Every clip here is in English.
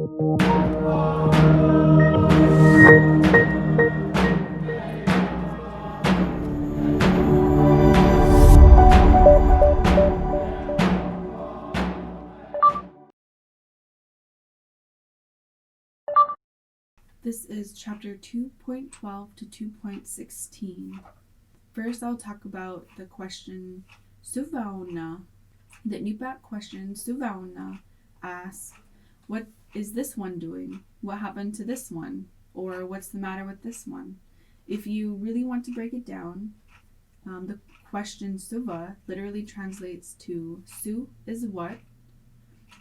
This is chapter 2.12 to 2.16. First, I'll talk about the question Suvauna. The Inupiaq question Suvauna asks, what is this one doing? What happened to this one? Or what's the matter with this one? If you really want to break it down, the question Suva literally translates to Su is what,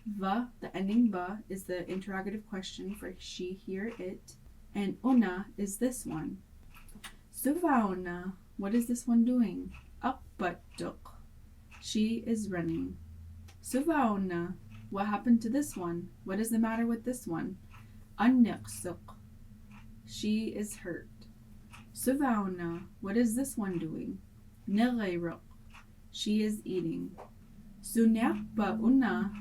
Va, the ending va, is the interrogative question for she, here, it, and ona is this one. Suvaona, what is this one doing? Akbatuk, she is running. Suvaona, what happened to this one? What is the matter with this one? Anniqsuk, she is hurt. Suvaona, what is this one doing? Nighayruk, she is eating. Sunyaqbauna,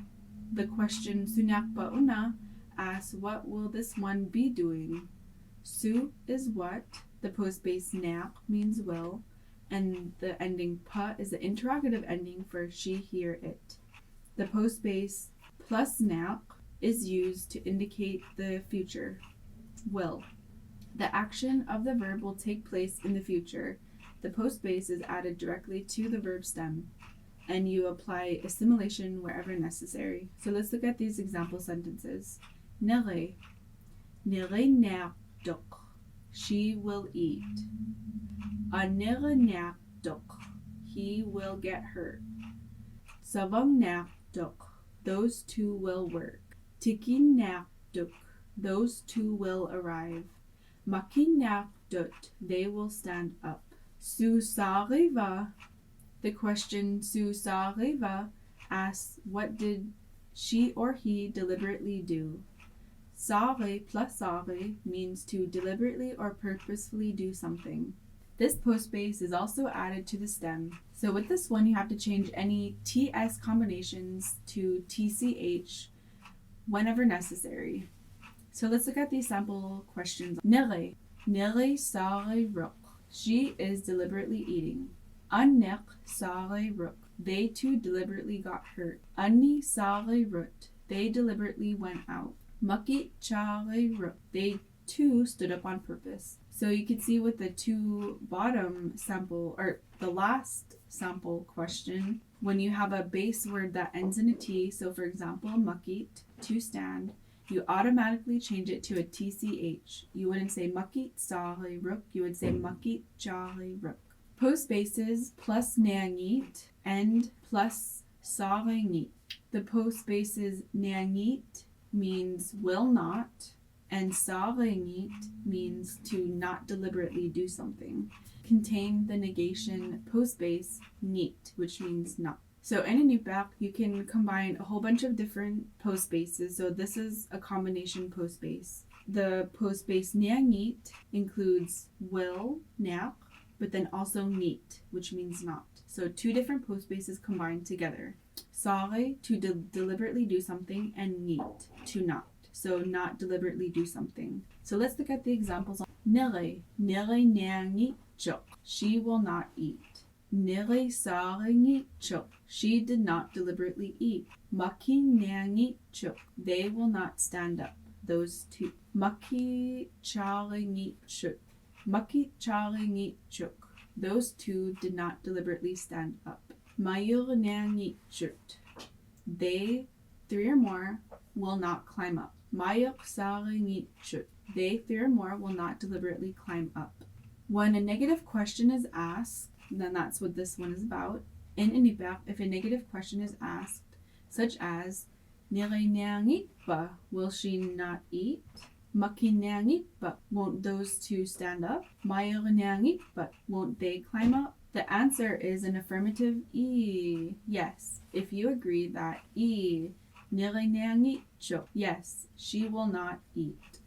the question Sunyaqbauna asks, what will this one be doing? Su is what, the postbase naq means will, and the ending pa is the interrogative ending for she, here, it. The postbase plus naq is used to indicate the future, will. The action of the verb will take place in the future. The postbase is added directly to the verb stem, and you apply assimilation wherever necessary. So let's look at these example sentences. Nere naqduk, she will eat. Anere naqduk, he will get hurt. Savang naqduk, those two will work. Tikin naqduk, those two will arrive. Makin naqdut, they will stand up. Susariva, the question Susariva asks, what did she or he deliberately do? Sare plus sare means to deliberately or purposefully do something. This postbase is also added to the stem. So with this one, you have to change any TS combinations to TCH whenever necessary. So let's look at these sample questions. Nere sare ruk, she is deliberately eating. Annek sare ruk, they too deliberately got hurt. Anni sare rut, they deliberately went out. Makit chare ruk, they too stood up on purpose. So you can see with the two bottom sample, or the last sample question, when you have a base word that ends in a T, so for example, makit, to stand, you automatically change it to a TCH. You wouldn't say makit sare ruk, you would say makit chare ruk. Postbases plus neangit and plus sarengit. The postbases neangit means will not, and sarengit means to not deliberately do something. Contain the negation postbase nit, which means not. So in Inupiaq, you can combine a whole bunch of different postbases. So this is a combination postbase. The postbase neangit includes will, naq, but then also neat, which means not. So two different postbases combined together. Sare, to deliberately do something, and neat, to not. So not deliberately do something. So let's look at the examples. Nere neangit chok, she will not eat. Nere sare ngit chok, she did not deliberately eat. Makin neangit chok, they will not stand up. Those two. Maki chare ngit chok, Makit chare ngit chuk, those two did not deliberately stand up. Mayur neangit chut, they, three or more, will not climb up. Mayuk sare ngit chut, they, three or more, will not deliberately climb up. When a negative question is asked, then that's what this one is about. In Inupiaq, if a negative question is asked, such as, Nere neangit ba, will she not eat? Makineangit, but won't those two stand up? Mayoreneangit, but won't they climb up? The answer is an affirmative E. Yes, if you agree that E. Nireneangit chuk. Yes, she will not eat.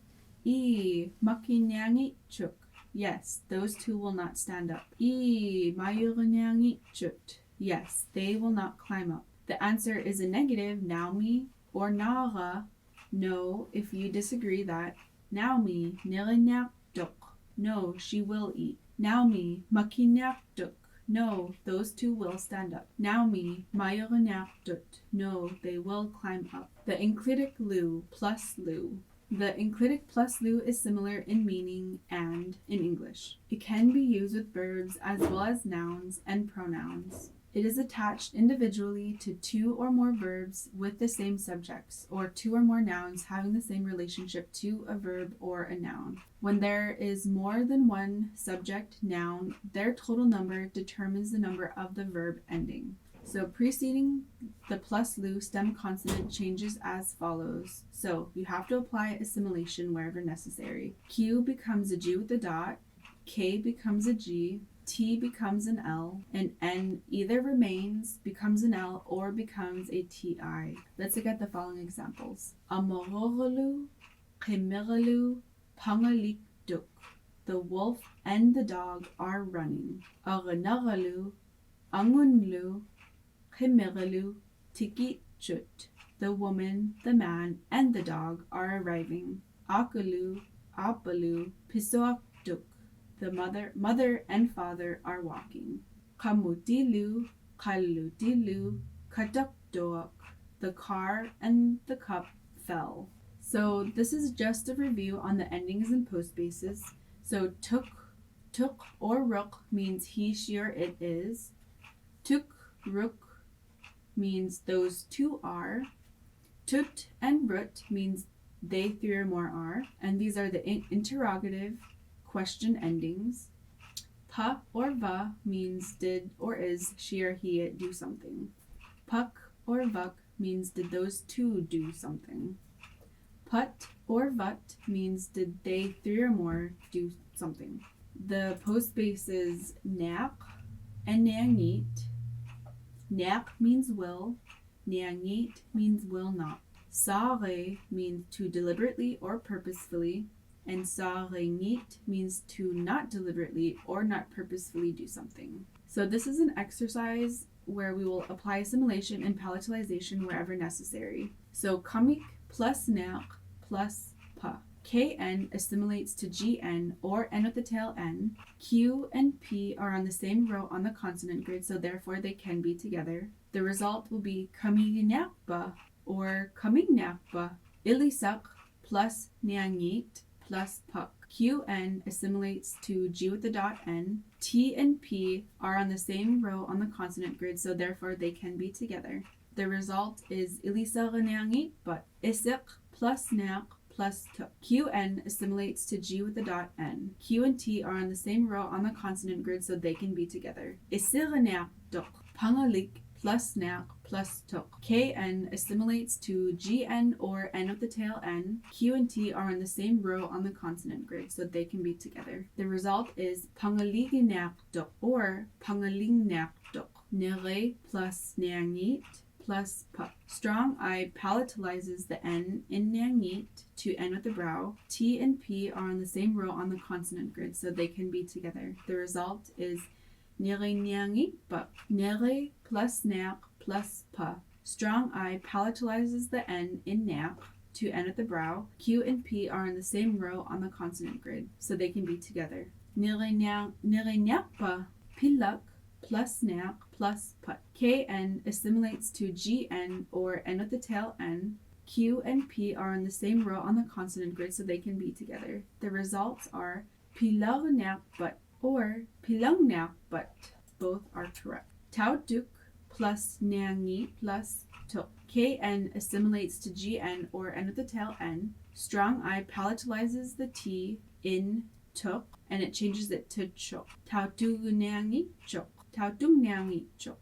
E. Makineangit chuk. Yes, those two will not stand up. E. Mayoreneangit chut. Yes, they will not climb up. The answer is a negative naumi or nara No, if you disagree that. Naomi, nirinyakduk. No, she will eat. Naomi, makinyakduk. No, those two will stand up. Naomi, mayorinyakdut. No, they will climb up. The enclitic lu plus lu. The enclitic plus lu is similar in meaning and in English. It can be used with verbs as well as nouns and pronouns. It is attached individually to two or more verbs with the same subjects, or two or more nouns having the same relationship to a verb or a noun. When there is more than one subject noun, their total number determines the number of the verb ending. So preceding the plus lu stem consonant changes as follows. So you have to apply assimilation wherever necessary. Q becomes a G with a dot, K becomes a G, T becomes an L, and N either remains, becomes an L, or becomes a TI. Let's look at the following examples. Amororolu, Kemerelu, Pangalikduk. The wolf and the dog are running. Arenaralu, Angunlu, Kemerelu, Tikitchut. The woman, the man, and the dog are arriving. Akalu, Apalu, Pisoakduk. The mother and father are walking. Kamutilu, Kalutilu, Katakdoak. The car and the cup fell. So this is just a review on the endings and postbases. So tuk or ruk means he, she, or it is. Tuk, ruk means those two are. Tut and rut means they, three, or more are. And these are the interrogative question endings. Pa or va means did or is she or he it do something. Puk or vuk means did those two do something. Put or vut means did they, three or more, do something. The postbase is nak and neangit. Nak means will, neangit means will not. Sare means to deliberately or purposefully, and sarengit means to not deliberately or not purposefully do something. So this is an exercise where we will apply assimilation and palatalization wherever necessary. So kamik plus nak plus pa. KN assimilates to GN or N with the tail N. Q and P are on the same row on the consonant grid, so therefore they can be together. The result will be kamignakba or kamignakba. Ilisak plus nyangit plus puk. QN assimilates to G with the dot N. T and P are on the same row on the consonant grid, so therefore they can be together. The result is ilisaranyangit but isik plus nak plus tuk. QN assimilates to G with the dot N. Q and T are on the same row on the consonant grid, so they can be together. Isiranak tuk. Pangalik plus nak plus tuk. KN assimilates to GN or N with the tail N. Q and T are on the same row on the consonant grid, so they can be together. The result is pangaliginak tuk or pangalingnak tuk. Nere plus neangit plus puk. Strong I palatalizes the N in nyangit to N with the brow. T and P are on the same row on the consonant grid, so they can be together. The result is nere nyangit puk. Nere plus nak plus pa. Strong I palatalizes the N in nak to N with the brow. Q and P are on the same row on the consonant grid, so they can be together. Nere nyakpa pilak plus nak plus put. KN assimilates to GN or N with the tail N. Q and P are on the same row on the consonant grid, so they can be together. The results are pilarnak but or pilangnak but. Both are correct. Tauduk plus nangi plus tuk. KN assimilates to GN or N with the tail N. Strong I palatalizes the T in tuk and it changes it to chuk. Tautunangi chuk. Tautunangi chuk.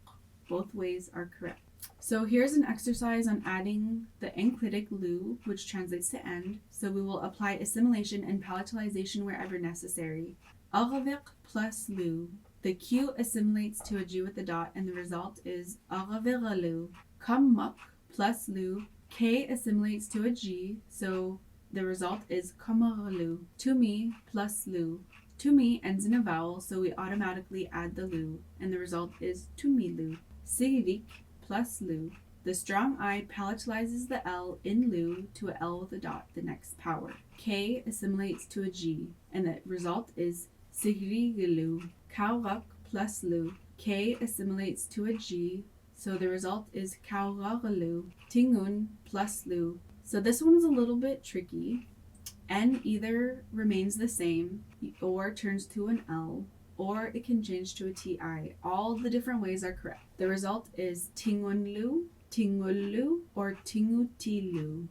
Both ways are correct. So here's an exercise on adding the enclitic lu, which translates to end. So we will apply assimilation and palatalization wherever necessary. Aravik plus lu. The Q assimilates to a G with a dot, and the result is araviralu. Kammuk plus lu. K assimilates to a G, so the result is kamaralu. To me plus lu. To me ends in a vowel, so we automatically add the lu, and the result is tumilu. Sigirik plus lu. The strong I palatalizes the L in lu to a L with a dot, the next power. K assimilates to a G, and the result is sigrigilu. Kaurak plus lu. K assimilates to a G, so the result is kauragalu. Tingun plus lu. So this one is a little bit tricky. N either remains the same or turns to an L, or it can change to a TI. All the different ways are correct. The result is tingunlu, tingulu, or tingutilu.